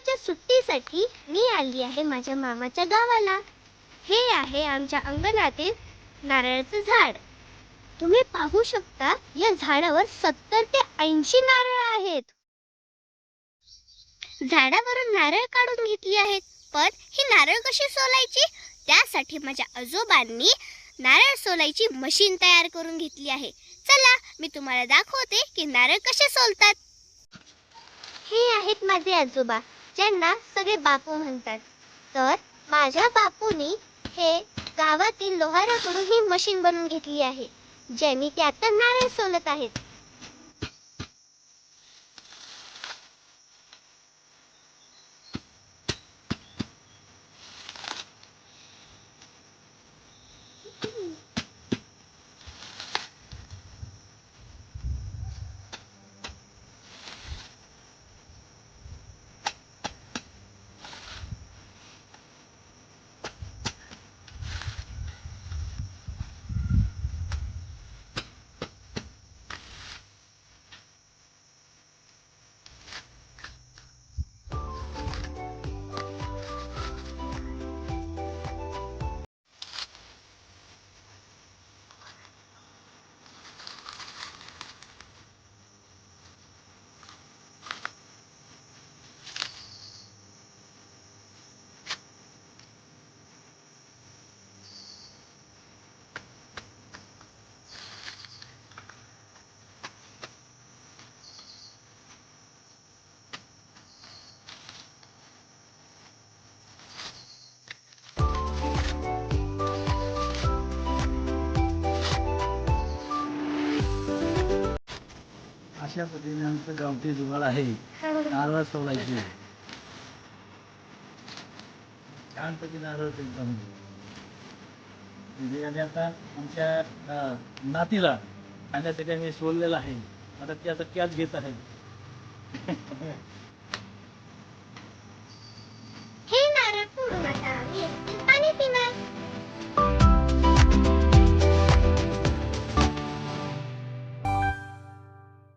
उन्हाळ्याच्या सुट्टीसाठी मी आली आहे माझ्या मामाच्या गावाला. हे आहे आमच्या अंगणातील नारळाचं झाड. तुम्ही पाहू शकता या झाडावर 70 ते 80 नारळ आहेत. झाडावरून नारळ काढून घेतली आहेत. पण ही नारळ कशी सोलायची? त्यासाठी माझ्या आजोबांनी नारळ सोलायची मशीन तयार करून घेतली आहे. चला मी तुम्हाला दाखवते की नारळ कसे सोलतात. हे आहेत माझे आजोबा, ज्यांना सगळे बापू म्हणतात. तर माझ्या बापूनी हे गावातील लोहाराकडून ही मशीन बनवून घेतली आहे, ज्याने ते आता नारळ सोलत आहेत. अशा पद्धतीने आमचं गावठी जुगाड आहे नारळ सोलायची. छानपैकी नारळ म्हणजे आणि आता आमच्या नातीला खाण्यासाठी आम्ही सोललेलं आहे. आता ते आता कॅच घेत आहे.